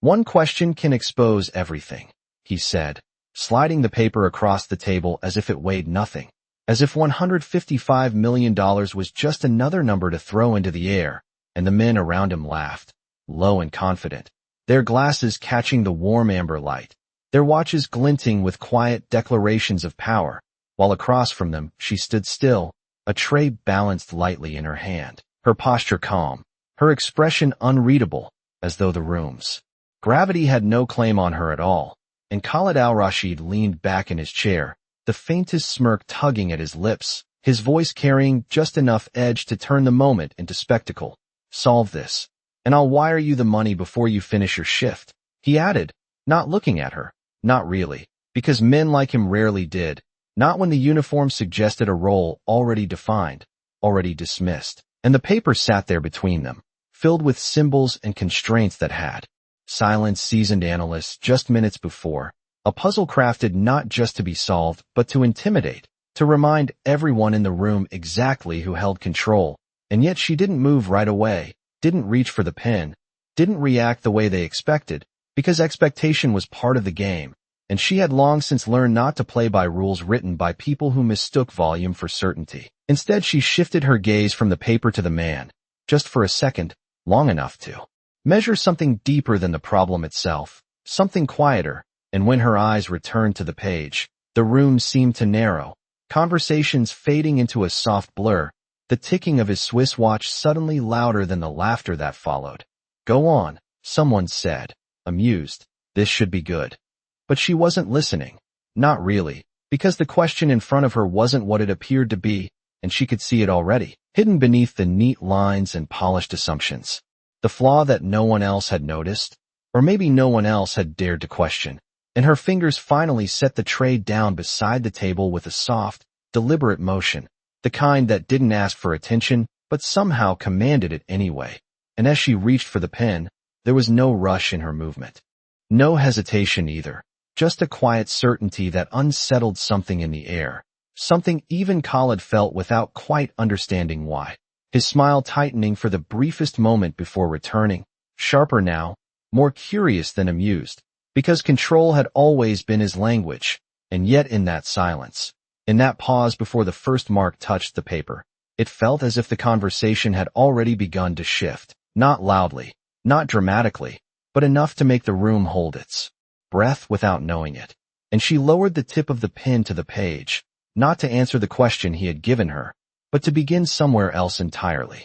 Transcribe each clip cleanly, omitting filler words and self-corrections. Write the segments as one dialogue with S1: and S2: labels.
S1: One question can expose everything, he said, sliding the paper across the table as if it weighed nothing, as if $155 million was just another number to throw into the air, and the men around him laughed, low and confident, their glasses catching the warm amber light, their watches glinting with quiet declarations of power, while across from them she stood still, a tray balanced lightly in her hand, her posture calm, her expression unreadable, as though the room's gravity had no claim on her at all, and Khalid al-Rashid leaned back in his chair, the faintest smirk tugging at his lips, his voice carrying just enough edge to turn the moment into spectacle. Solve this, and I'll wire you the money before you finish your shift, he added, not looking at her. Not really, because men like him rarely did, not when the uniform suggested a role already defined, already dismissed, and the paper sat there between them, filled with symbols and constraints that had silent seasoned analysts just minutes before, a puzzle crafted not just to be solved but to intimidate, to remind everyone in the room exactly who held control, and yet she didn't move right away, didn't reach for the pen, didn't react the way they expected, because expectation was part of the game, and she had long since learned not to play by rules written by people who mistook volume for certainty. Instead, she shifted her gaze from the paper to the man, just for a second, long enough to measure something deeper than the problem itself, something quieter, and when her eyes returned to the page, the room seemed to narrow, conversations fading into a soft blur, the ticking of his Swiss watch suddenly louder than the laughter that followed. Go on, someone said, amused, this should be good. But she wasn't listening. Not really, because the question in front of her wasn't what it appeared to be, and she could see it already, hidden beneath the neat lines and polished assumptions. The flaw that no one else had noticed, or maybe no one else had dared to question, and her fingers finally set the tray down beside the table with a soft, deliberate motion, the kind that didn't ask for attention, but somehow commanded it anyway. And as she reached for the pen, there was no rush in her movement. No hesitation either, just a quiet certainty that unsettled something in the air, something even Khalid felt without quite understanding why. His smile tightening for the briefest moment before returning, sharper now, more curious than amused, because control had always been his language, and yet in that silence, in that pause before the first mark touched the paper, it felt as if the conversation had already begun to shift, not loudly, not dramatically, but enough to make the room hold its breath without knowing it. And she lowered the tip of the pen to the page, not to answer the question he had given her, but to begin somewhere else entirely.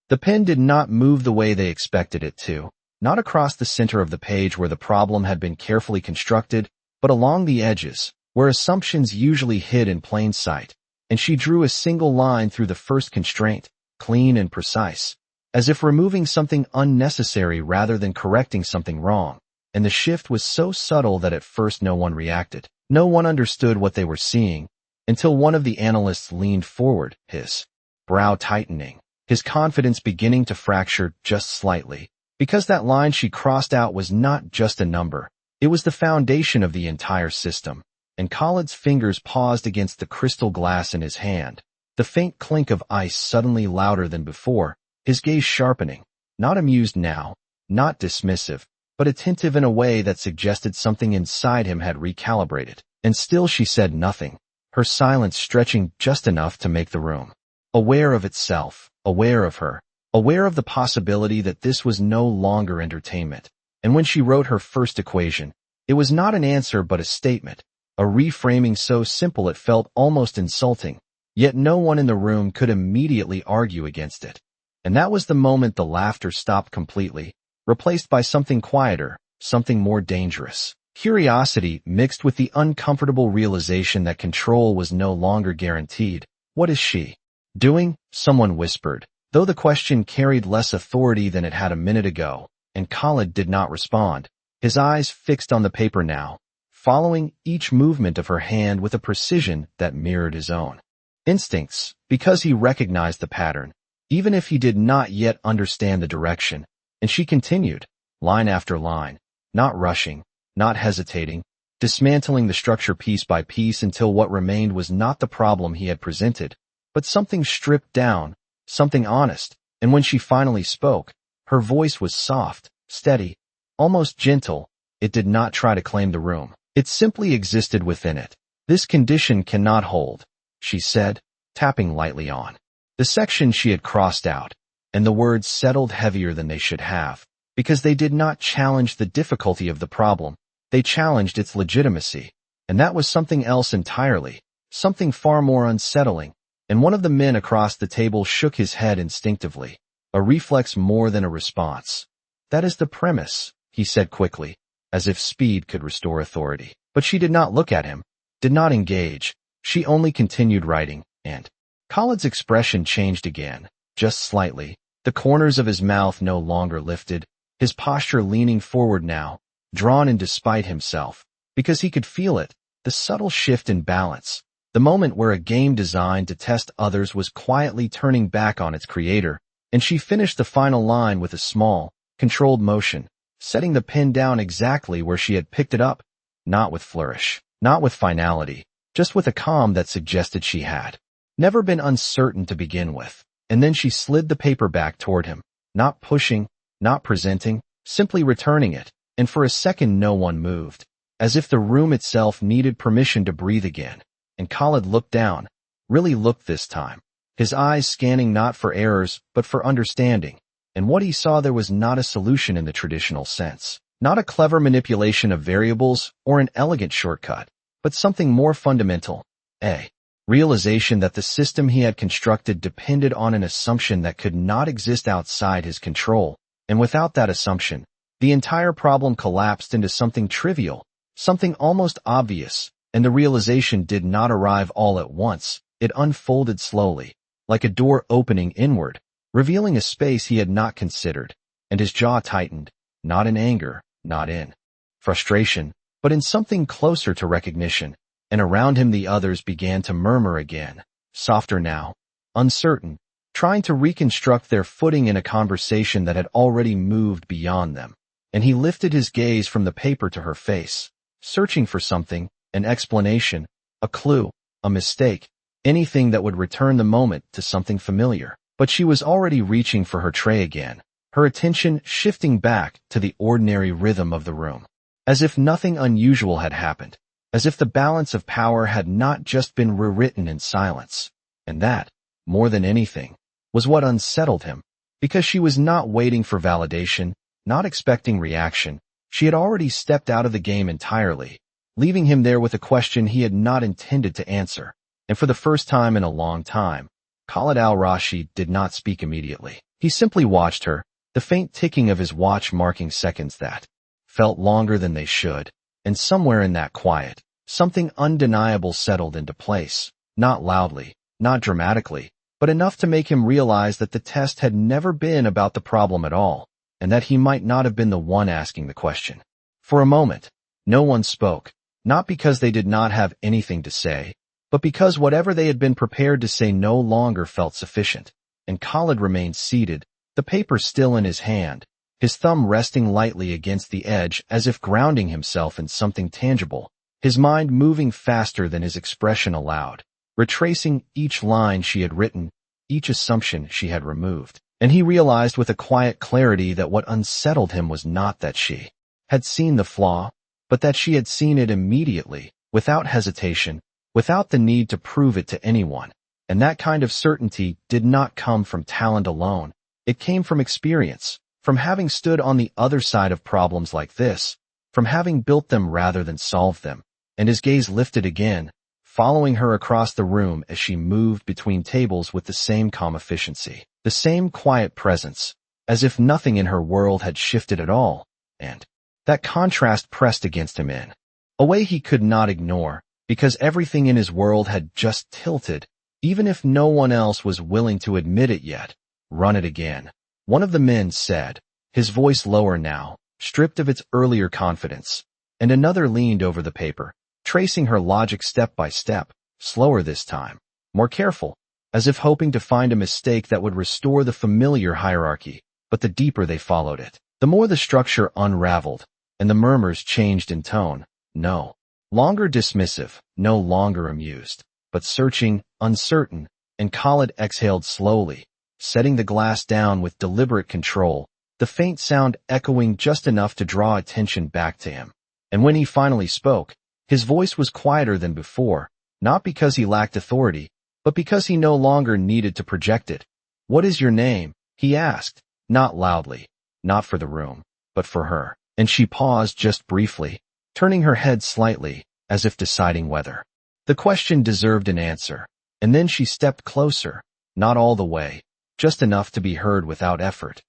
S1: The pen did not move the way they expected it to, not across the center of the page where the problem had been carefully constructed, but along the edges, where assumptions usually hid in plain sight, and she drew a single line through the first constraint, clean and precise, as if removing something unnecessary rather than correcting something wrong, and the shift was so subtle that at first no one reacted. No one understood what they were seeing, until one of the analysts leaned forward, his brow tightening, his confidence beginning to fracture just slightly, because that line she crossed out was not just a number, it was the foundation of the entire system, and Khalid's fingers paused against the crystal glass in his hand, the faint clink of ice suddenly louder than before, his gaze sharpening, not amused now, not dismissive, but attentive in a way that suggested something inside him had recalibrated. And still she said nothing, her silence stretching just enough to make the room aware of itself, aware of her, aware of the possibility that this was no longer entertainment. And when she wrote her first equation, it was not an answer but a statement, a reframing so simple it felt almost insulting, yet no one in the room could immediately argue against it. And that was the moment the laughter stopped completely, replaced by something quieter, something more dangerous. Curiosity mixed with the uncomfortable realization that control was no longer guaranteed. What is she doing? Someone whispered, though the question carried less authority than it had a minute ago, and Khalid did not respond, his eyes fixed on the paper now, following each movement of her hand with a precision that mirrored his own instincts, because he recognized the pattern, even if he did not yet understand the direction. And she continued, line after line, not rushing, not hesitating, dismantling the structure piece by piece until what remained was not the problem he had presented, but something stripped down, something honest. And when she finally spoke, her voice was soft, steady, Almost gentle, it did not try to claim the room. It simply existed within it. "This condition cannot hold," she said, tapping lightly on the section she had crossed out, and the words settled heavier than they should have, because they did not challenge the difficulty of the problem, they challenged its legitimacy. And that was something else entirely, something far more unsettling, and one of the men across the table shook his head instinctively, a reflex more than a response. "That is the premise," he said quickly, as if speed could restore authority. But she did not look at him, did not engage. She only continued writing, and Khaled's expression changed again, just slightly. The corners of his mouth no longer lifted, his posture leaning forward now, drawn in despite himself, because he could feel it, the subtle shift in balance, the moment where a game designed to test others was quietly turning back on its creator, and she finished the final line with a small, controlled motion, setting the pen down exactly where she had picked it up, not with flourish, not with finality, just with a calm that suggested she had never been uncertain to begin with. And then she slid the paper back toward him, not pushing, not presenting, simply returning it, and for a second no one moved, as if the room itself needed permission to breathe again. And Khaled looked down, really looked this time, his eyes scanning not for errors but for understanding, and what he saw there was not a solution in the traditional sense, not a clever manipulation of variables or an elegant shortcut, but something more fundamental, a realization that the system he had constructed depended on an assumption that could not exist outside his control, and without that assumption, the entire problem collapsed into something trivial, something almost obvious, and the realization did not arrive all at once. It unfolded slowly, like a door opening inward, revealing a space he had not considered, and his jaw tightened, not in anger, not in frustration, but in something closer to recognition, and around him the others began to murmur again, softer now, uncertain, trying to reconstruct their footing in a conversation that had already moved beyond them. And he lifted his gaze from the paper to her face, searching for something, an explanation, a clue, a mistake, anything that would return the moment to something familiar. But she was already reaching for her tray again, her attention shifting back to the ordinary rhythm of the room, as if nothing unusual had happened, as if the balance of power had not just been rewritten in silence. And that, more than anything, was what unsettled him, because she was not waiting for validation, not expecting reaction. She had already stepped out of the game entirely, leaving him there with a question he had not intended to answer. And for the first time in a long time, Khaled al-Rashid did not speak immediately. He simply watched her, the faint ticking of his watch marking seconds that felt longer than they should, and somewhere in that quiet, something undeniable settled into place, not loudly, not dramatically, but enough to make him realize that the test had never been about the problem at all, and that he might not have been the one asking the question. For a moment, no one spoke, not because they did not have anything to say, but because whatever they had been prepared to say no longer felt sufficient, and Khaled remained seated, the paper still in his hand, his thumb resting lightly against the edge as if grounding himself in something tangible, his mind moving faster than his expression allowed, retracing each line she had written, each assumption she had removed. And he realized with a quiet clarity that what unsettled him was not that she had seen the flaw, but that she had seen it immediately, without hesitation, without the need to prove it to anyone. And that kind of certainty did not come from talent alone. It came from experience, from having stood on the other side of problems like this, from having built them rather than solved them. And his gaze lifted again, following her across the room as she moved between tables with the same calm efficiency, the same quiet presence, as if nothing in her world had shifted at all. And that contrast pressed against him in a way he could not ignore, because everything in his world had just tilted, even if no one else was willing to admit it yet. "Run it again," one of the men said, his voice lower now, stripped of its earlier confidence, and another leaned over the paper, tracing her logic step by step, slower this time, more careful, as if hoping to find a mistake that would restore the familiar hierarchy. But the deeper they followed it, the more the structure unraveled, and the murmurs changed in tone, no longer dismissive, no longer amused, but searching, uncertain, and Khaled exhaled slowly, setting the glass down with deliberate control, the faint sound echoing just enough to draw attention back to him. And when he finally spoke, his voice was quieter than before, not because he lacked authority, but because he no longer needed to project it. "What is your name?" he asked, not loudly, not for the room, but for her. And she paused just briefly, turning her head slightly, as if deciding whether the question deserved an answer. And then she stepped closer, not all the way, just enough to be heard without effort.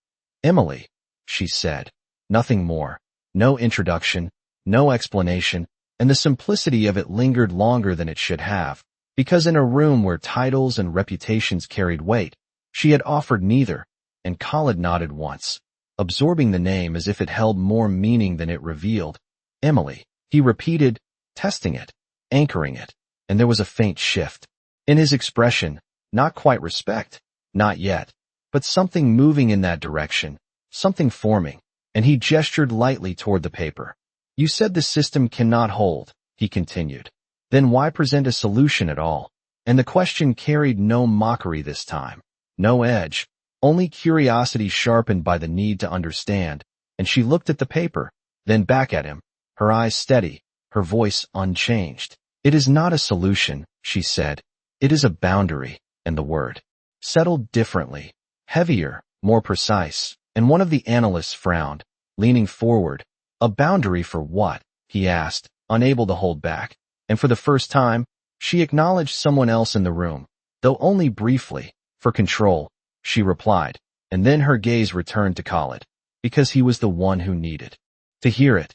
S1: "Emily," she said. Nothing more. No introduction, no explanation, and the simplicity of it lingered longer than it should have, because in a room where titles and reputations carried weight, she had offered neither, and Khalid nodded once, absorbing the name as if it held more meaning than it revealed. "Emily," he repeated, testing it, anchoring it, and there was a faint shift in his expression, not quite respect, not yet, but something moving in that direction, something forming, and he gestured lightly toward the paper. "You said the system cannot hold," he continued. "Then why present a solution at all?" And the question carried no mockery this time, no edge, only curiosity sharpened by the need to understand, and she looked at the paper, then back at him, her eyes steady, her voice unchanged. "It is not a solution," she said. "It is a boundary," and the word settled differently, heavier, more precise, and one of the analysts frowned, leaning forward. "A boundary for what?" he asked, unable to hold back. And for the first time, she acknowledged someone else in the room, though only briefly. "For control," she replied, and then her gaze returned to Khalid, because he was the one who needed to hear it.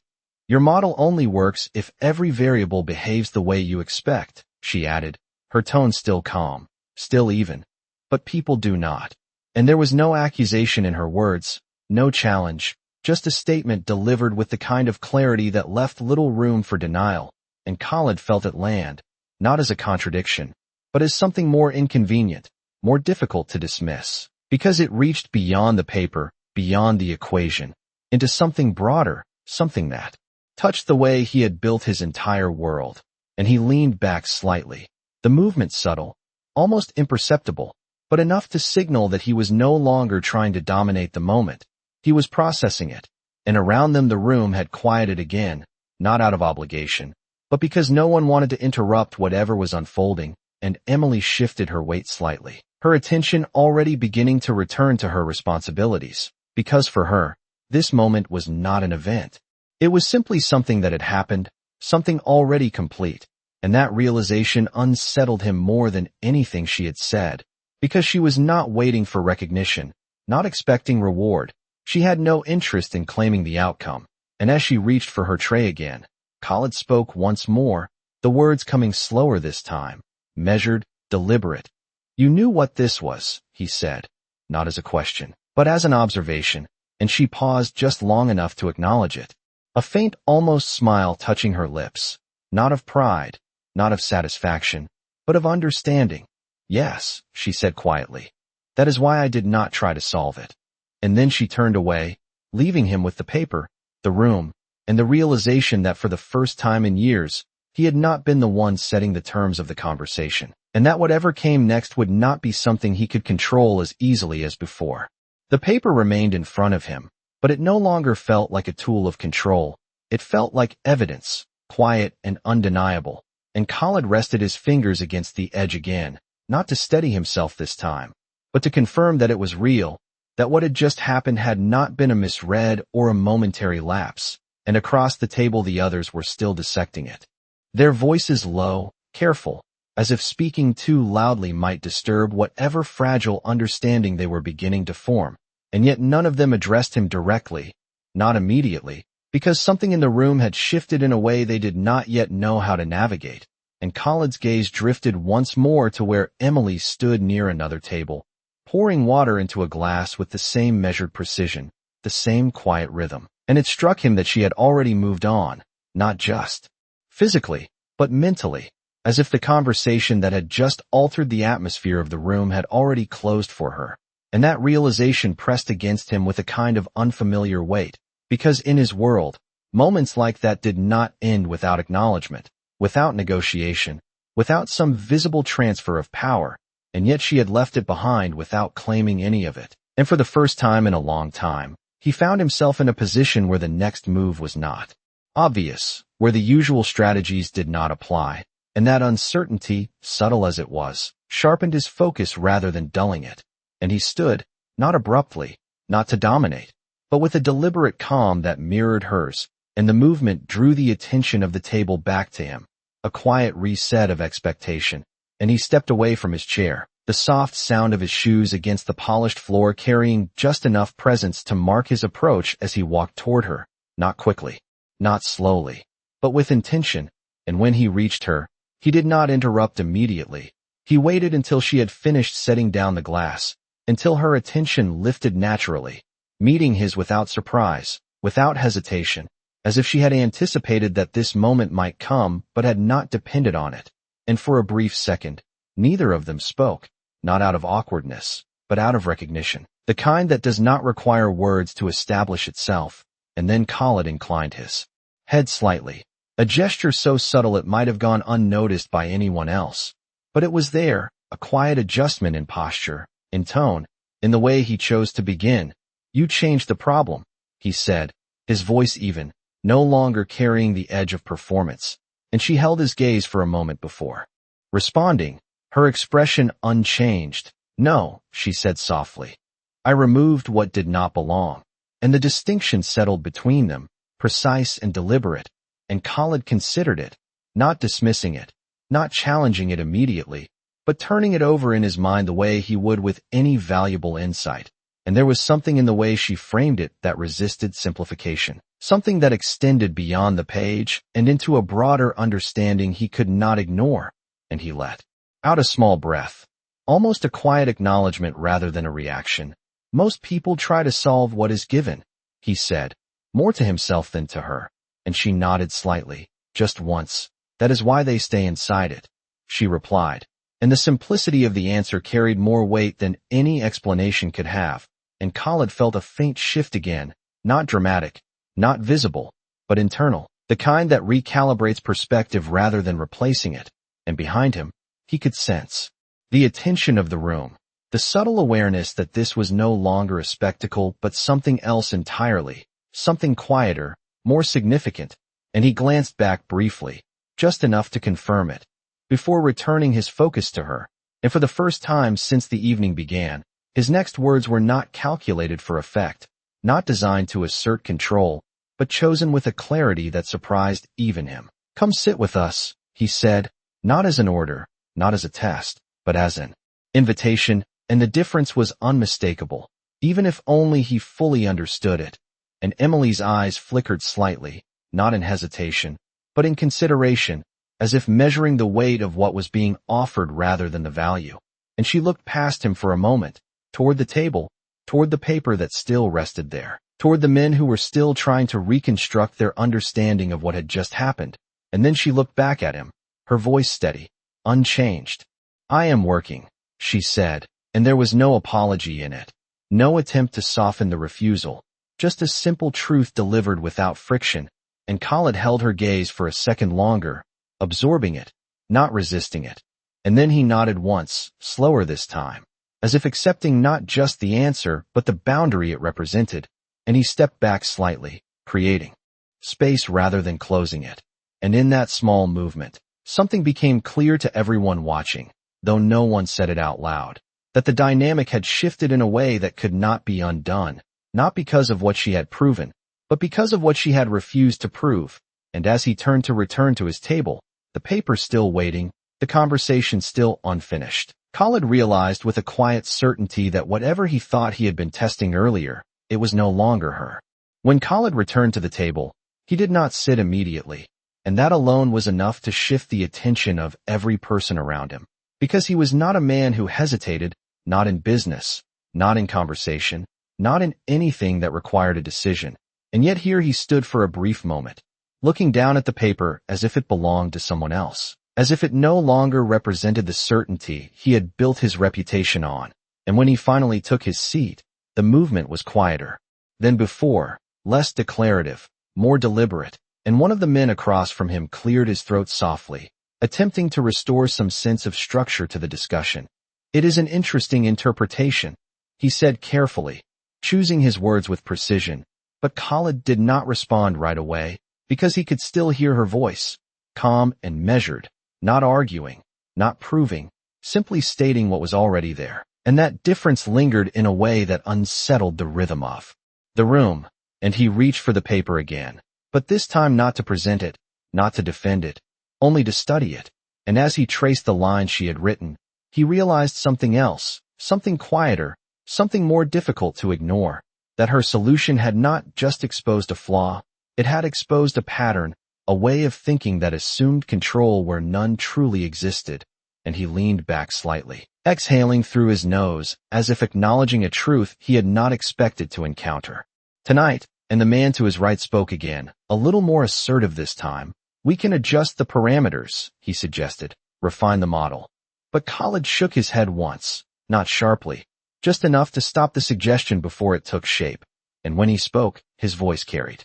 S1: "Your model only works if every variable behaves the way you expect," she added, her tone still calm, still even. "But people do not." And there was no accusation in her words, no challenge, just a statement delivered with the kind of clarity that left little room for denial, and Khalid felt it land, not as a contradiction, but as something more inconvenient, more difficult to dismiss, because it reached beyond the paper, beyond the equation, into something broader, something that touched the way he had built his entire world. And he leaned back slightly, the movement subtle, almost imperceptible, but enough to signal that he was no longer trying to dominate the moment. He was processing it, and around them the room had quieted again, not out of obligation, but because no one wanted to interrupt whatever was unfolding, and Emily shifted her weight slightly, her attention already beginning to return to her responsibilities, because for her, this moment was not an event. It was simply something that had happened, something already complete, and that realization unsettled him more than anything she had said, because she was not waiting for recognition, not expecting reward. She had no interest in claiming the outcome, and as she reached for her tray again, Khalid spoke once more, the words coming slower this time, measured, deliberate. "You knew what this was," he said, not as a question, but as an observation, and she paused just long enough to acknowledge it. A faint, almost smile touching her lips, not of pride, not of satisfaction, but of understanding. "Yes," she said quietly. "That is why I did not try to solve it." And then she turned away, leaving him with the paper, the room, and the realization that for the first time in years, he had not been the one setting the terms of the conversation, and that whatever came next would not be something he could control as easily as before. The paper remained in front of him, but it no longer felt like a tool of control. It felt like evidence, quiet and undeniable, and Khalid rested his fingers against the edge again, not to steady himself this time, but to confirm that it was real, that what had just happened had not been a misread or a momentary lapse, and across the table the others were still dissecting it. Their voices low, careful, as if speaking too loudly might disturb whatever fragile understanding they were beginning to form, and yet none of them addressed him directly, not immediately, because something in the room had shifted in a way they did not yet know how to navigate, and Khalid's gaze drifted once more to where Emily stood near another table, pouring water into a glass with the same measured precision, the same quiet rhythm, and it struck him that she had already moved on, not just physically, but mentally, as if the conversation that had just altered the atmosphere of the room had already closed for her. And that realization pressed against him with a kind of unfamiliar weight, because in his world, moments like that did not end without acknowledgement, without negotiation, without some visible transfer of power, and yet she had left it behind without claiming any of it. And for the first time in a long time, He found himself in a position where the next move was not obvious, where the usual strategies did not apply, and that uncertainty, subtle as it was, sharpened his focus rather than dulling it. And he stood, not abruptly, not to dominate, but with a deliberate calm that mirrored hers, and the movement drew the attention of the table back to him, a quiet reset of expectation, and he stepped away from his chair, the soft sound of his shoes against the polished floor carrying just enough presence to mark his approach as he walked toward her, not quickly, not slowly, but with intention, and when he reached her, he did not interrupt immediately. He waited until she had finished setting down the glass, until her attention lifted naturally, meeting his without surprise, without hesitation, as if she had anticipated that this moment might come but had not depended on it. And for a brief second, neither of them spoke, not out of awkwardness, but out of recognition, the kind that does not require words to establish itself. And then Khalid inclined his head slightly, a gesture so subtle it might have gone unnoticed by anyone else. But it was there, a quiet adjustment in posture, in tone, in the way he chose to begin. "You changed the problem," he said, his voice even, no longer carrying the edge of performance. And she held his gaze for a moment before responding, her expression unchanged. "No," she said softly. "I removed what did not belong." And the distinction settled between them, precise and deliberate, and Khalid considered it, not dismissing it, not challenging it immediately, but turning it over in his mind the way he would with any valuable insight. And there was something in the way she framed it that resisted simplification, something that extended beyond the page and into a broader understanding he could not ignore. And he let out a small breath, almost a quiet acknowledgement rather than a reaction. "Most people try to solve what is given," he said, more to himself than to her, and she nodded slightly, just once. "That is why they stay inside it," she replied, and the simplicity of the answer carried more weight than any explanation could have, and Khalid felt a faint shift again, not dramatic, not visible, but internal, the kind that recalibrates perspective rather than replacing it. And behind him, he could sense the attention of the room, the subtle awareness that this was no longer a spectacle but something else entirely, something quieter, more significant, and he glanced back briefly, just enough to confirm it, before returning his focus to her. And for the first time since the evening began, his next words were not calculated for effect, not designed to assert control, but chosen with a clarity that surprised even him. "Come sit with us," he said, not as an order, not as a test, but as an invitation, and the difference was unmistakable, even if only he fully understood it. And Emily's eyes flickered slightly, not in hesitation, but in consideration, as if measuring the weight of what was being offered rather than the value. And she looked past him for a moment, toward the table, toward the paper that still rested there, toward the men who were still trying to reconstruct their understanding of what had just happened. And then she looked back at him, her voice steady, unchanged. "I am working," she said, and there was no apology in it, no attempt to soften the refusal, just a simple truth delivered without friction. And Khalid held her gaze for a second longer, absorbing it, not resisting it. And then he nodded once, slower this time, as if accepting not just the answer but the boundary it represented, and he stepped back slightly, creating space rather than closing it. And in that small movement, something became clear to everyone watching, though no one said it out loud, that the dynamic had shifted in a way that could not be undone, not because of what she had proven, but because of what she had refused to prove. And as he turned to return to his table, the paper still waiting, the conversation still unfinished, Khalid realized with a quiet certainty that whatever he thought he had been testing earlier, it was no longer her. When Khalid returned to the table, he did not sit immediately, and that alone was enough to shift the attention of every person around him, because he was not a man who hesitated, not in business, not in conversation, not in anything that required a decision. And yet here he stood for a brief moment, looking down at the paper as if it belonged to someone else, as if it no longer represented the certainty he had built his reputation on. And when he finally took his seat, the movement was quieter than before, less declarative, more deliberate, and one of the men across from him cleared his throat softly, attempting to restore some sense of structure to the discussion. "It is an interesting interpretation," he said carefully, choosing his words with precision, but Khalid did not respond right away, because he could still hear her voice, calm and measured, not arguing, not proving, simply stating what was already there. And that difference lingered in a way that unsettled the rhythm of the room, and he reached for the paper again, but this time not to present it, not to defend it, only to study it. And as he traced the lines she had written, he realized something else, something quieter, something more difficult to ignore, that her solution had not just exposed a flaw, it had exposed a pattern, a way of thinking that assumed control where none truly existed. And he leaned back slightly, exhaling through his nose, as if acknowledging a truth he had not expected to encounter. Tonight, and the man to his right spoke again, a little more assertive this time. We can adjust the parameters, he suggested, refine the model. But Khalid shook his head once, not sharply, just enough to stop the suggestion before it took shape. And when he spoke, his voice carried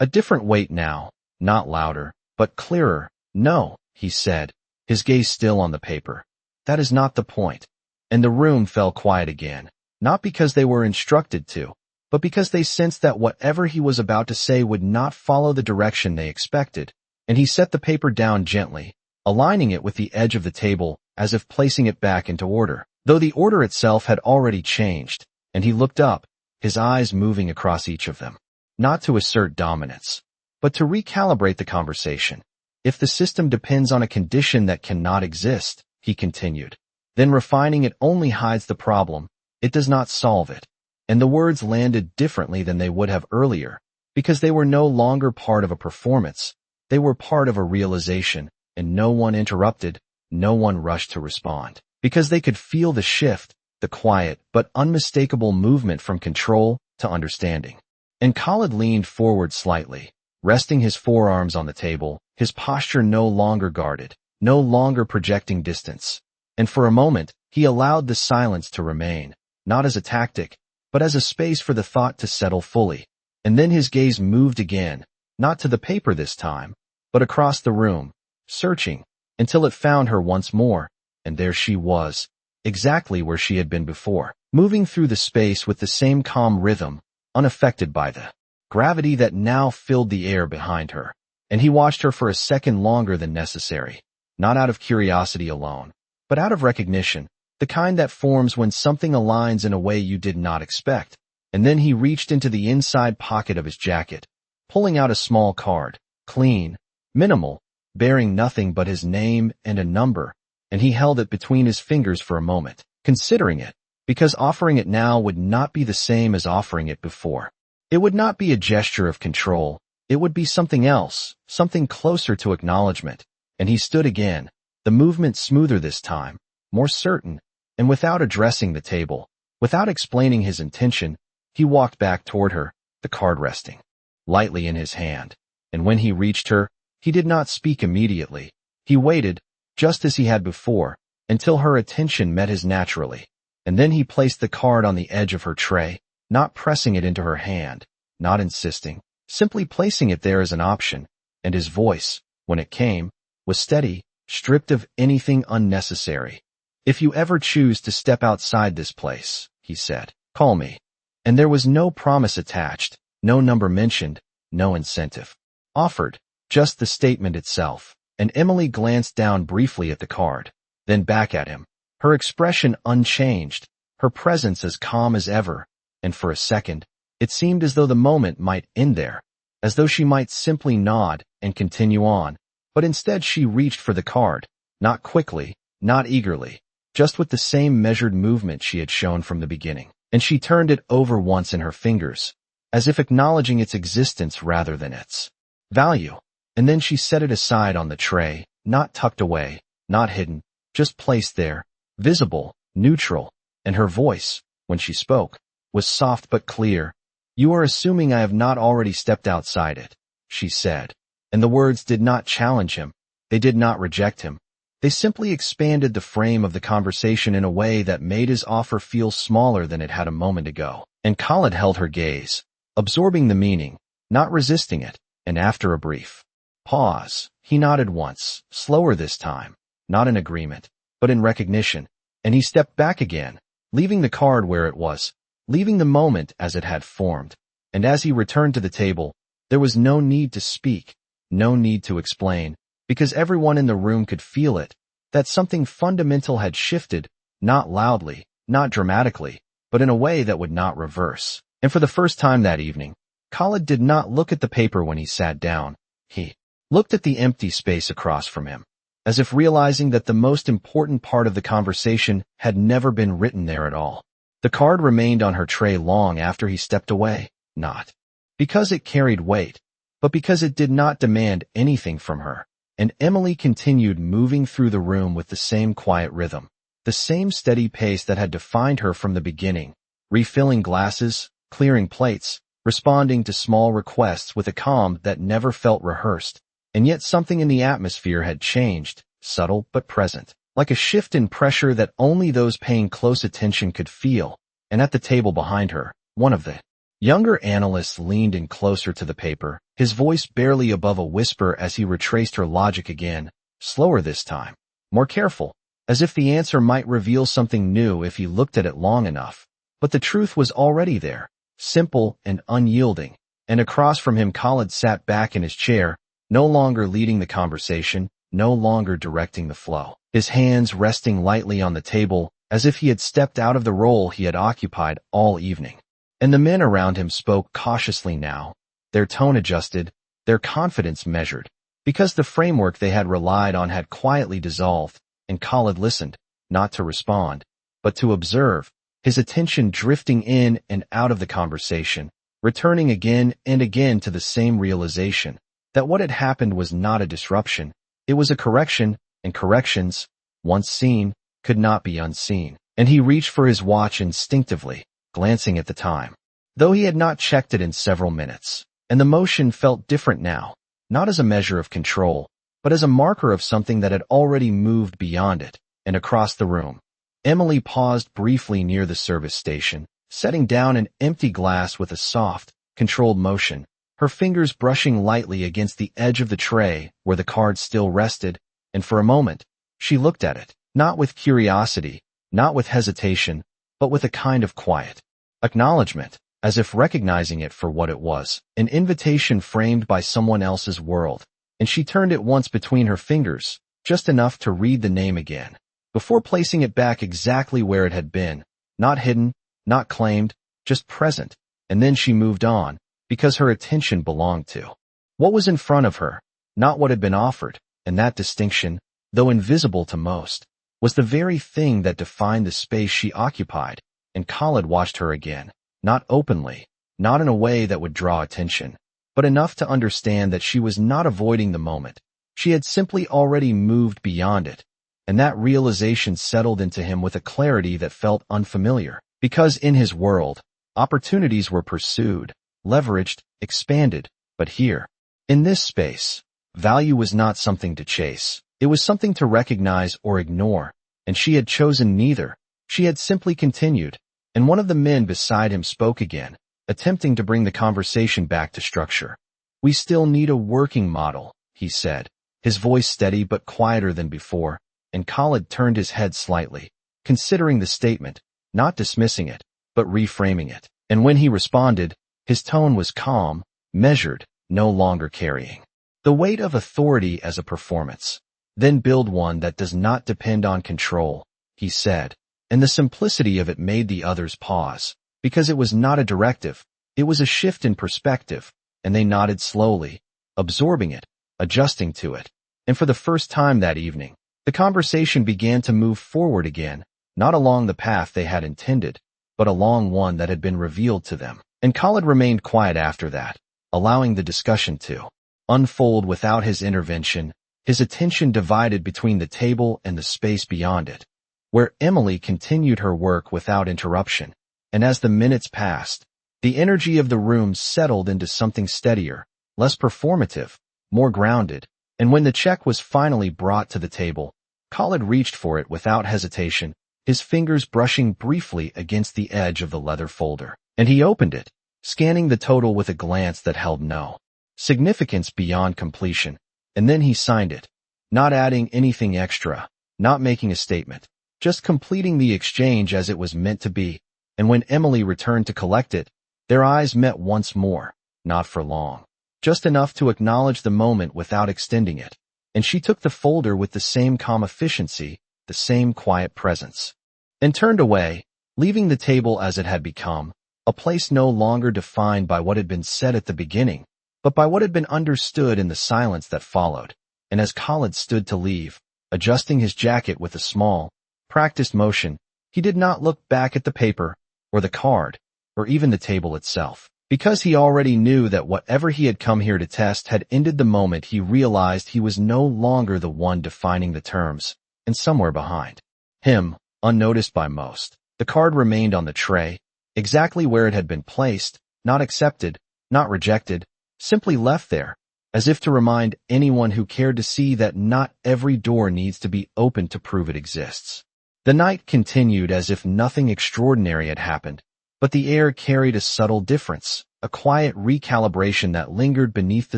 S1: a different weight now, not louder, but clearer. No, he said, his gaze still on the paper. That is not the point. And the room fell quiet again, not because they were instructed to, but because they sensed that whatever he was about to say would not follow the direction they expected. And he set the paper down gently, aligning it with the edge of the table as if placing it back into order, though the order itself had already changed. And he looked up, his eyes moving across each of them, not to assert dominance, but to recalibrate the conversation. If the system depends on a condition that cannot exist, he continued, then refining it only hides the problem, it does not solve it. And the words landed differently than they would have earlier, because they were no longer part of a performance, they were part of a realization, and no one interrupted, no one rushed to respond, because they could feel the shift, the quiet but unmistakable movement from control to understanding. And Khalid leaned forward slightly, resting his forearms on the table, his posture no longer guarded, no longer projecting distance. And for a moment, he allowed the silence to remain, not as a tactic, but as a space for the thought to settle fully. And then his gaze moved again, not to the paper this time, but across the room, searching, until it found her once more, and there she was, exactly where she had been before, moving through the space with the same calm rhythm, unaffected by the gravity that now filled the air behind her. And he watched her for a second longer than necessary, not out of curiosity alone, but out of recognition, the kind that forms when something aligns in a way you did not expect. And then he reached into the inside pocket of his jacket, pulling out a small card, clean, minimal, bearing nothing but his name and a number, and he held it between his fingers for a moment, considering it, because offering it now would not be the same as offering it before. It would not be a gesture of control. It would be something else, something closer to acknowledgement. And he stood again, the movement smoother this time, more certain, and without addressing the table, without explaining his intention, he walked back toward her, the card resting lightly in his hand. And when he reached her, he did not speak immediately. He waited, just as he had before, until her attention met his naturally. And then he placed the card on the edge of her tray, not pressing it into her hand, not insisting, simply placing it there as an option. And his voice, when it came, was steady, stripped of anything unnecessary. If you ever choose to step outside this place, he said, call me. And there was no promise attached, no number mentioned, no incentive offered, just the statement itself. And Emily glanced down briefly at the card, then back at him, her expression unchanged, her presence as calm as ever. And for a second, it seemed as though the moment might end there, as though she might simply nod and continue on. But instead she reached for the card, not quickly, not eagerly, just with the same measured movement she had shown from the beginning. And she turned it over once in her fingers, as if acknowledging its existence rather than its value. And then she set it aside on the tray, not tucked away, not hidden, just placed there, visible, neutral. And her voice, when she spoke, was soft but clear. You are assuming I have not already stepped outside it, she said. And the words did not challenge him. They did not reject him. They simply expanded the frame of the conversation in a way that made his offer feel smaller than it had a moment ago. And Khalid held her gaze, absorbing the meaning, not resisting it. And after a brief pause, he nodded once, slower this time, not in agreement, but in recognition. And he stepped back again, leaving the card where it was, leaving the moment as it had formed. And as he returned to the table, there was no need to speak, no need to explain, because everyone in the room could feel it, that something fundamental had shifted, not loudly, not dramatically, but in a way that would not reverse. And for the first time that evening, Khalid did not look at the paper when he sat down. He looked at the empty space across from him, as if realizing that the most important part of the conversation had never been written there at all. The card remained on her tray long after he stepped away, not because it carried weight, but because it did not demand anything from her. And Emily continued moving through the room with the same quiet rhythm, the same steady pace that had defined her from the beginning, refilling glasses, clearing plates, responding to small requests with a calm that never felt rehearsed. And yet something in the atmosphere had changed, subtle but present, like a shift in pressure that only those paying close attention could feel. And at the table behind her, one of the younger analysts leaned in closer to the paper, his voice barely above a whisper as he retraced her logic again, slower this time, more careful, as if the answer might reveal something new if he looked at it long enough. But the truth was already there, simple and unyielding. And across from him Khalid sat back in his chair, no longer leading the conversation, no longer directing the flow, his hands resting lightly on the table, as if he had stepped out of the role he had occupied all evening. And the men around him spoke cautiously now, their tone adjusted, their confidence measured, because the framework they had relied on had quietly dissolved, and Khalid listened, not to respond, but to observe, his attention drifting in and out of the conversation, returning again and again to the same realization, that what had happened was not a disruption, it was a correction, and corrections, once seen, could not be unseen. And he reached for his watch instinctively, glancing at the time, though he had not checked it in several minutes. And the motion felt different now, not as a measure of control, but as a marker of something that had already moved beyond it. And across the room, Emily paused briefly near the service station, setting down an empty glass with a soft, controlled motion, her fingers brushing lightly against the edge of the tray where the card still rested. And for a moment, she looked at it, not with curiosity, not with hesitation, but with a kind of quiet acknowledgement, as if recognizing it for what it was, an invitation framed by someone else's world. And she turned it once between her fingers, just enough to read the name again, before placing it back exactly where it had been, not hidden, not claimed, just present. And then she moved on, because her attention belonged to what was in front of her, not what had been offered. And that distinction, though invisible to most, was the very thing that defined the space she occupied. And Khalid watched her again, not openly, not in a way that would draw attention, but enough to understand that she was not avoiding the moment. She had simply already moved beyond it. And that realization settled into him with a clarity that felt unfamiliar, because in his world, opportunities were pursued, leveraged, expanded. But here, in this space, value was not something to chase. It was something to recognize or ignore. And she had chosen neither. She had simply continued. And one of the men beside him spoke again, attempting to bring the conversation back to structure. "We still need a working model," he said, his voice steady but quieter than before. And Khalid turned his head slightly, considering the statement, not dismissing it, but reframing it. And when he responded, his tone was calm, measured, no longer carrying the weight of authority as a performance. "Then build one that does not depend on control," he said. And the simplicity of it made the others pause, because it was not a directive, it was a shift in perspective. And they nodded slowly, absorbing it, adjusting to it. And for the first time that evening, the conversation began to move forward again, not along the path they had intended, but along one that had been revealed to them. And Khalid remained quiet after that, allowing the discussion to unfold without his intervention, his attention divided between the table and the space beyond it, where Emily continued her work without interruption. And as the minutes passed, the energy of the room settled into something steadier, less performative, more grounded. And when the check was finally brought to the table, Khalid reached for it without hesitation, his fingers brushing briefly against the edge of the leather folder. And he opened it, scanning the total with a glance that held no significance beyond completion. And then he signed it, not adding anything extra, not making a statement, just completing the exchange as it was meant to be. and when Emily returned to collect it, their eyes met once more, not for long. Just enough to acknowledge the moment without extending it, and she took the folder with the same calm efficiency, the same quiet presence, and turned away, leaving the table as it had become, a place no longer defined by what had been said at the beginning, but by what had been understood in the silence that followed. And as Khalid stood to leave, adjusting his jacket with a small, practiced motion, he did not look back at the paper, or the card, or even the table itself, because he already knew that whatever he had come here to test had ended the moment he realized he was no longer the one defining the terms, and somewhere behind him, unnoticed by most, the card remained on the tray, exactly where it had been placed, not accepted, not rejected, simply left there, as if to remind anyone who cared to see that not every door needs to be opened to prove it exists. The night continued as if nothing extraordinary had happened, but the air carried a subtle difference, a quiet recalibration that lingered beneath the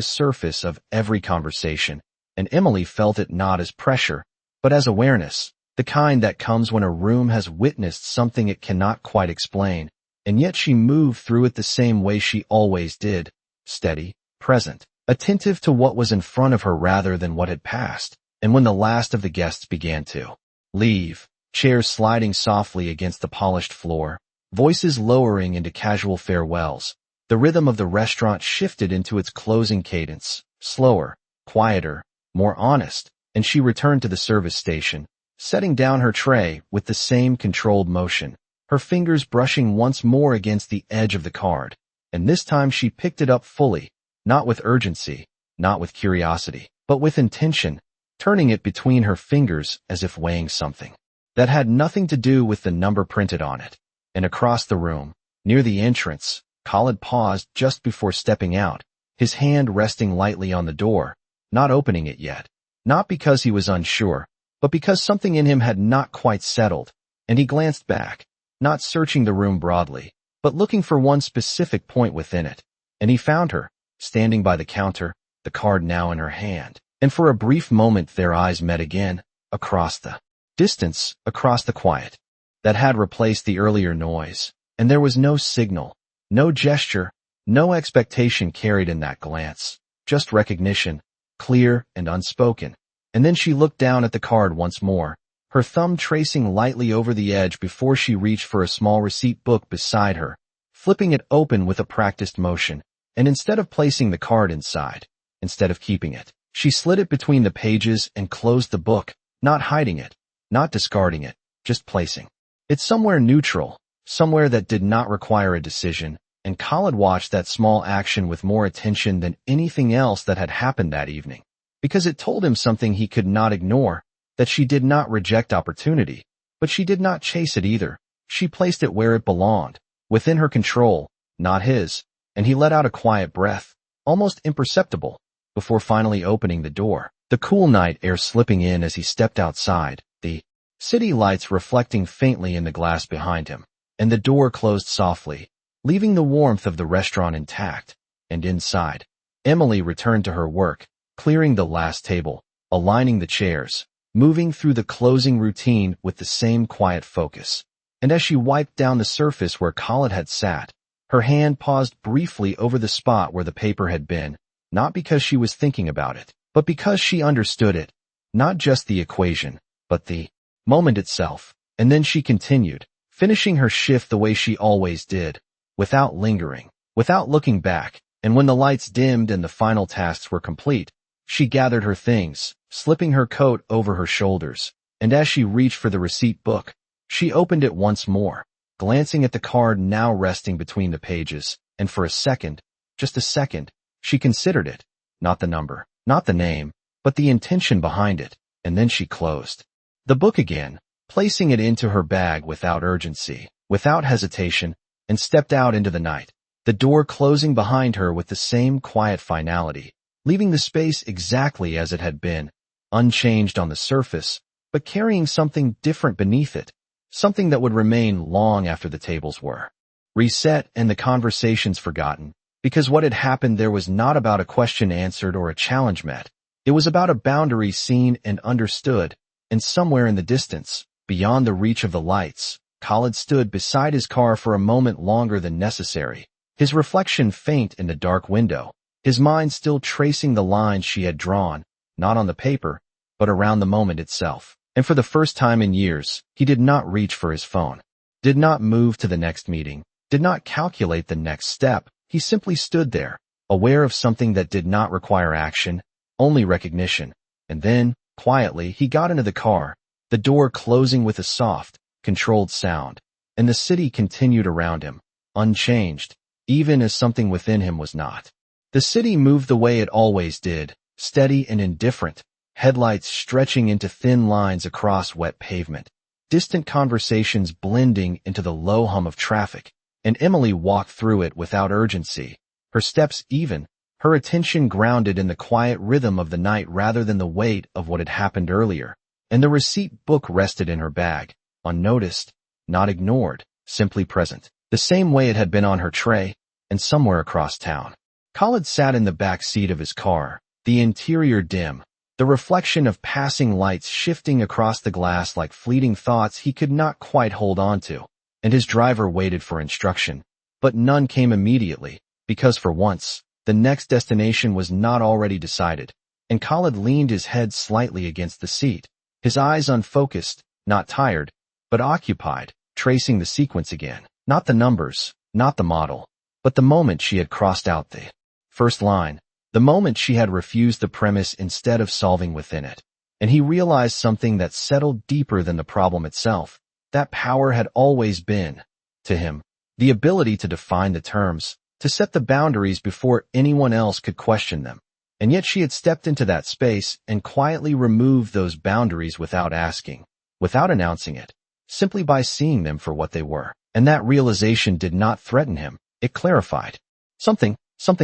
S1: surface of every conversation, and Emily felt it not as pressure, but as awareness, the kind that comes when a room has witnessed something it cannot quite explain, and yet she moved through it the same way she always did, steady, present, attentive to what was in front of her rather than what had passed. And when the last of the guests began to leave, chairs sliding softly against the polished floor, voices lowering into casual farewells, the rhythm of the restaurant shifted into its closing cadence, slower, quieter, more honest, and she returned to the service station, setting down her tray with the same controlled motion, her fingers brushing once more against the edge of the card, and this time she picked it up fully, not with urgency, not with curiosity, but with intention, turning it between her fingers as if weighing something that had nothing to do with the number printed on it. And across the room, near the entrance, Khalid paused just before stepping out, his hand resting lightly on the door, not opening it yet, not because he was unsure, but because something in him had not quite settled, and he glanced back, not searching the room broadly, but looking for one specific point within it, and he found her, standing by the counter, the card now in her hand, and for a brief moment their eyes met again, across the distance, across the quiet that had replaced the earlier noise, and there was no signal, no gesture, no expectation carried in that glance, just recognition, clear and unspoken. And then she looked down at the card once more, her thumb tracing lightly over the edge before she reached for a small receipt book beside her, flipping it open with a practiced motion, and instead of placing the card inside, instead of keeping it, she slid it between the pages and closed the book, not hiding it, not discarding it, just placing it somewhere neutral, somewhere that did not require a decision, and Khalid watched that small action with more attention than anything else that had happened that evening, because it told him something he could not ignore, that she did not reject opportunity, but she did not chase it either. She placed it where it belonged, within her control, not his, and he let out a quiet breath, almost imperceptible, before finally opening the door, the cool night air slipping in as he stepped outside, the city lights reflecting faintly in the glass behind him, and the door closed softly, leaving the warmth of the restaurant intact. And inside, Emily returned to her work, clearing the last table, aligning the chairs, moving through the closing routine with the same quiet focus. And as she wiped down the surface where Khalid had sat, her hand paused briefly over the spot where the paper had been, not because she was thinking about it, but because she understood it, not just the equation, but the moment itself. And then she continued, finishing her shift the way she always did, without lingering, without looking back. And when the lights dimmed and the final tasks were complete, she gathered her things, slipping her coat over her shoulders, and as she reached for the receipt book, she opened it once more, glancing at the card now resting between the pages, and for a second, just a second, she considered it, not the number, not the name, but the intention behind it, and then she closed the book again, placing it into her bag without urgency, without hesitation, and stepped out into the night, the door closing behind her with the same quiet finality, leaving the space exactly as it had been, unchanged on the surface, but carrying something different beneath it, something that would remain long after the tables were reset and the conversations forgotten, because what had happened there was not about a question answered or a challenge met. It was about a boundary seen and understood, and somewhere in the distance, beyond the reach of the lights, Khalid stood beside his car for a moment longer than necessary, his reflection faint in the dark window, his mind still tracing the lines she had drawn, not on the paper, but around the moment itself. And for the first time in years, he did not reach for his phone, did not move to the next meeting, did not calculate the next step. He simply stood there, aware of something that did not require action, only recognition. And then, quietly, he got into the car, the door closing with a soft, controlled sound, and the city continued around him, unchanged, even as something within him was not. The city moved the way it always did, steady and indifferent, headlights stretching into thin lines across wet pavement, distant conversations blending into the low hum of traffic, and Emily walked through it without urgency, her steps even, her attention grounded in the quiet rhythm of the night rather than the weight of what had happened earlier. And the receipt book rested in her bag, unnoticed, not ignored, simply present, the same way it had been on her tray, and somewhere across town. Khalid sat in the back seat of his car, the interior dim, the reflection of passing lights shifting across the glass like fleeting thoughts he could not quite hold on to, and his driver waited for instruction, but none came immediately, because for once, the next destination was not already decided, and Khalid leaned his head slightly against the seat, his eyes unfocused, not tired, but occupied, tracing the sequence again, not the numbers, not the model, but the moment she had crossed out the first line, the moment she had refused the premise instead of solving within it. And he realized something that settled deeper than the problem itself. That power had always been, to him, the ability to define the terms, to set the boundaries before anyone else could question them. And yet she had stepped into that space and quietly removed those boundaries without asking, without announcing it, simply by seeing them for what they were. And that realization did not threaten him, it clarified. Something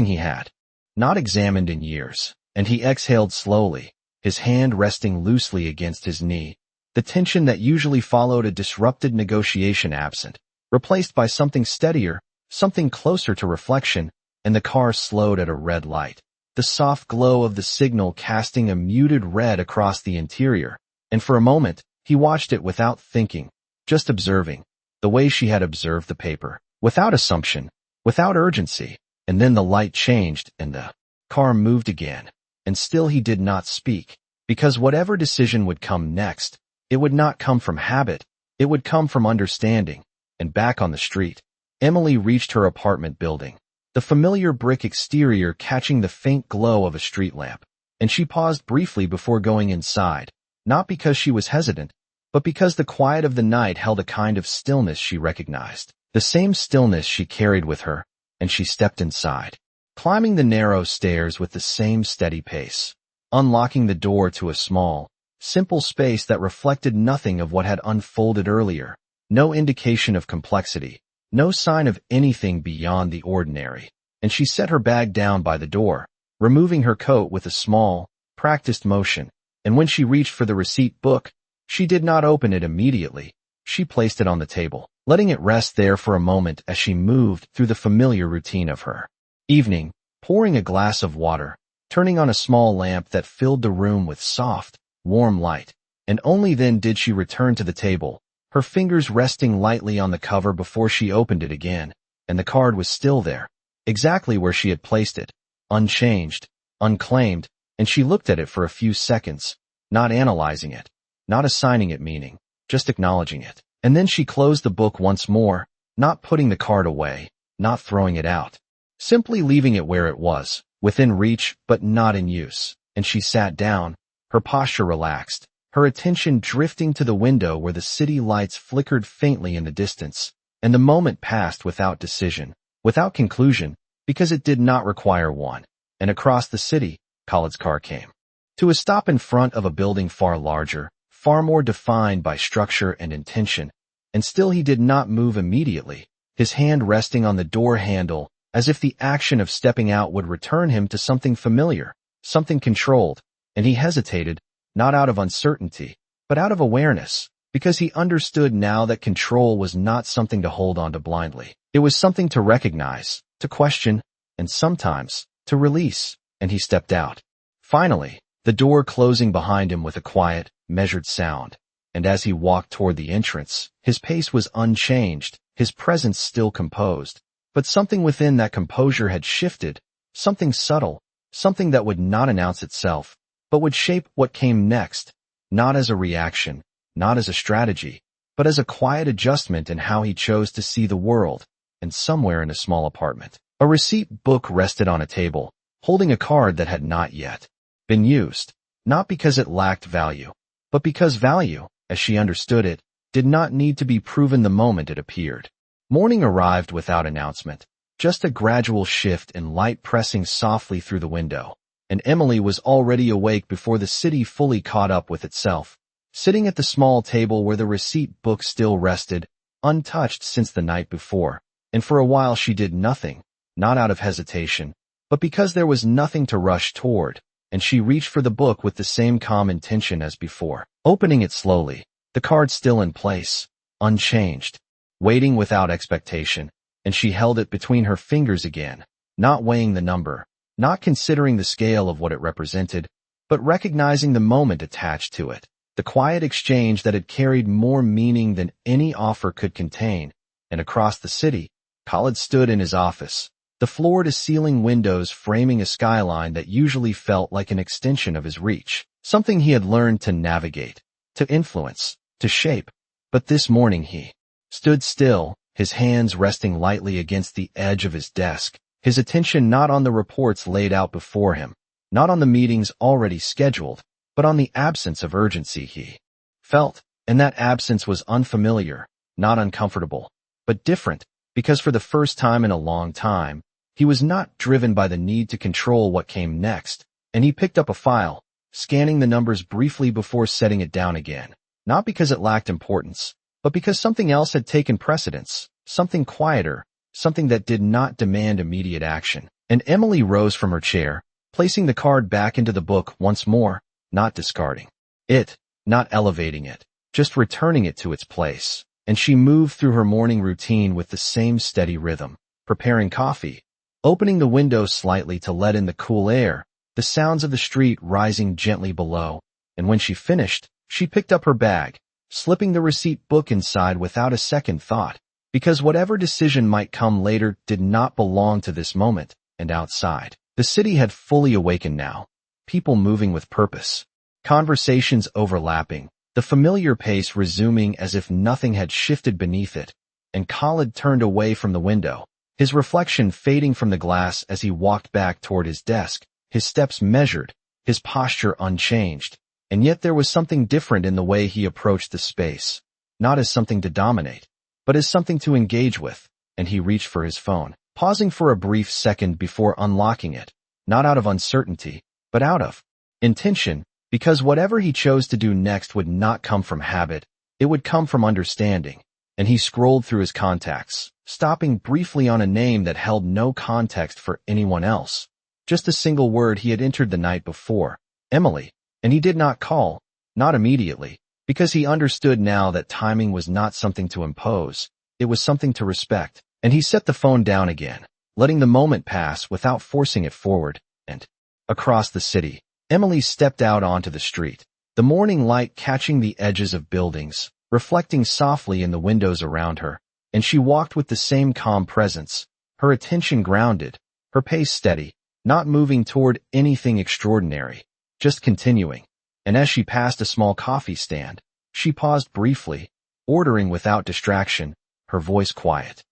S1: he had not examined in years. And he exhaled slowly, his hand resting loosely against his knee, the tension that usually followed a disrupted negotiation absent, replaced by something steadier, something closer to reflection, and the car slowed at a red light, the soft glow of the signal casting a muted red across the interior. And for a moment, he watched it without thinking, just observing, the way she had observed the paper, without assumption, without urgency. And then the light changed and the car moved again, and still he did not speak, because whatever decision would come next, it would not come from habit, it would come from understanding. And back on the street, Emily reached her apartment building, the familiar brick exterior catching the faint glow of a street lamp, and she paused briefly before going inside, not because she was hesitant, but because the quiet of the night held a kind of stillness she recognized, the same stillness she carried with her. And she stepped inside, climbing the narrow stairs with the same steady pace, unlocking the door to a small, simple space that reflected nothing of what had unfolded earlier, no indication of complexity, no sign of anything beyond the ordinary. And she set her bag down by the door, removing her coat with a small, practiced motion, and when she reached for the receipt book, she did not open it immediately. She placed it on the table, letting it rest there for a moment as she moved through the familiar routine of her evening, pouring a glass of water, turning on a small lamp that filled the room with soft, warm light, and only then did she return to the table, her fingers resting lightly on the cover before she opened it again, and the card was still there, exactly where she had placed it, unchanged, unclaimed, and she looked at it for a few seconds, not analyzing it, not assigning it meaning, just acknowledging it. And then she closed the book once more, not putting the card away, not throwing it out, simply leaving it where it was, within reach but not in use. And she sat down, her posture relaxed, her attention drifting to the window where the city lights flickered faintly in the distance. And the moment passed without decision, without conclusion, because it did not require one. And across the city, Khalid's car came to a stop in front of a building far larger, far more defined by structure and intention, and still he did not move immediately, his hand resting on the door handle, as if the action of stepping out would return him to something familiar, something controlled, and he hesitated, not out of uncertainty, but out of awareness, because he understood now that control was not something to hold on to blindly. It was something to recognize, to question, and sometimes, to release, and he stepped out. Finally, the door closing behind him with a quiet, measured sound, and as he walked toward the entrance, his pace was unchanged, his presence still composed. But something within that composure had shifted, something subtle, something that would not announce itself, but would shape what came next, not as a reaction, not as a strategy, but as a quiet adjustment in how he chose to see the world. And somewhere in a small apartment, a receipt book rested on a table, holding a card that had not yet been used, not because it lacked value, but because value, as she understood it, did not need to be proven the moment it appeared. Morning arrived without announcement, just a gradual shift in light pressing softly through the window, and Emily was already awake before the city fully caught up with itself, sitting at the small table where the receipt book still rested, untouched since the night before, and for a while she did nothing, not out of hesitation, but because there was nothing to rush toward, and she reached for the book with the same calm intention as before, opening it slowly, the card still in place, unchanged, waiting without expectation, and she held it between her fingers again, not weighing the number, not considering the scale of what it represented, but recognizing the moment attached to it, the quiet exchange that had carried more meaning than any offer could contain. And across the city, Khalid stood in his office, the floor-to-ceiling windows framing a skyline that usually felt like an extension of his reach, something he had learned to navigate, to influence, to shape. But this morning he stood still, his hands resting lightly against the edge of his desk, his attention not on the reports laid out before him, not on the meetings already scheduled, but on the absence of urgency he felt, and that absence was unfamiliar, not uncomfortable, but different, because for the first time in a long time, he was not driven by the need to control what came next, and he picked up a file, scanning the numbers briefly before setting it down again, not because it lacked importance, but because something else had taken precedence, something quieter, something that did not demand immediate action. And Emily rose from her chair, placing the card back into the book once more, not discarding it, not elevating it, just returning it to its place. And she moved through her morning routine with the same steady rhythm, preparing coffee, opening the window slightly to let in the cool air, the sounds of the street rising gently below. And when she finished, she picked up her bag, slipping the receipt book inside without a second thought, because whatever decision might come later did not belong to this moment. And outside, the city had fully awakened now, people moving with purpose, conversations overlapping, the familiar pace resuming as if nothing had shifted beneath it. And Khalid turned away from the window, his reflection fading from the glass as he walked back toward his desk, his steps measured, his posture unchanged. And yet there was something different in the way he approached the space, not as something to dominate, but as something to engage with. And he reached for his phone, pausing for a brief second before unlocking it, not out of uncertainty, but out of intention, because whatever he chose to do next would not come from habit, it would come from understanding. And he scrolled through his contacts, stopping briefly on a name that held no context for anyone else, just a single word he had entered the night before, Emily. And he did not call, not immediately, because he understood now that timing was not something to impose, it was something to respect. And he set the phone down again, letting the moment pass without forcing it forward. And across the city, Emily stepped out onto the street, the morning light catching the edges of buildings, reflecting softly in the windows around her. And she walked with the same calm presence, her attention grounded, her pace steady, not moving toward anything extraordinary, just continuing. And as she passed a small coffee stand, she paused briefly, ordering without distraction, her voice quiet,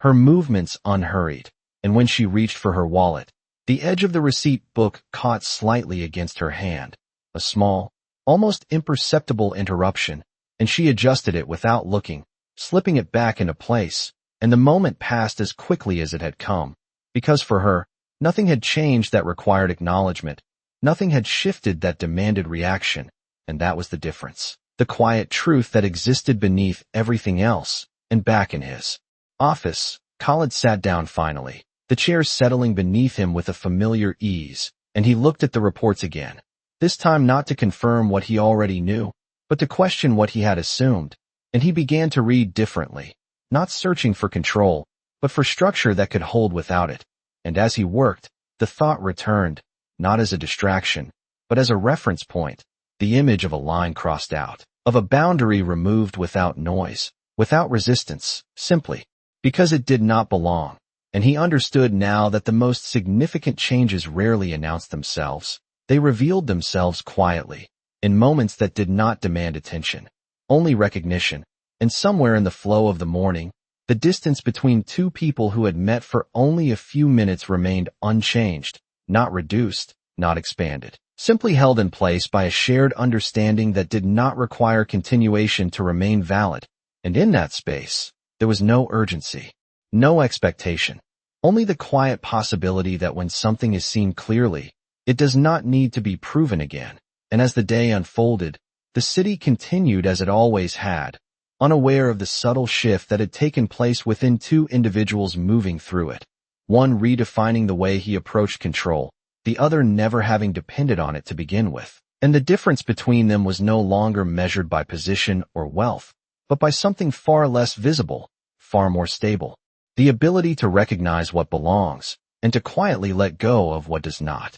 S1: her movements unhurried. And when she reached for her wallet, the edge of the receipt book caught slightly against her hand, a small, almost imperceptible interruption, and she adjusted it without looking, slipping it back into place. And the moment passed as quickly as it had come, because for her, nothing had changed that required acknowledgement. Nothing had shifted that demanded reaction, and that was the difference. The quiet truth that existed beneath everything else. And back in his office, Khalid sat down finally, the chair settling beneath him with a familiar ease, and he looked at the reports again, this time not to confirm what he already knew, but to question what he had assumed. And he began to read differently, not searching for control, but for structure that could hold without it. And as he worked, the thought returned, not as a distraction, but as a reference point, the image of a line crossed out, of a boundary removed without noise, without resistance, simply because it did not belong. And he understood now that the most significant changes rarely announced themselves. They revealed themselves quietly, in moments that did not demand attention, only recognition. And somewhere in the flow of the morning, the distance between two people who had met for only a few minutes remained unchanged, not reduced, not expanded, simply held in place by a shared understanding that did not require continuation to remain valid. And in that space, there was no urgency, no expectation, only the quiet possibility that when something is seen clearly, it does not need to be proven again. And as the day unfolded, the city continued as it always had, unaware of the subtle shift that had taken place within two individuals moving through it, one redefining the way he approached control, the other never having depended on it to begin with. And the difference between them was no longer measured by position or wealth, but by something far less visible, far more stable, the ability to recognize what belongs and to quietly let go of what does not.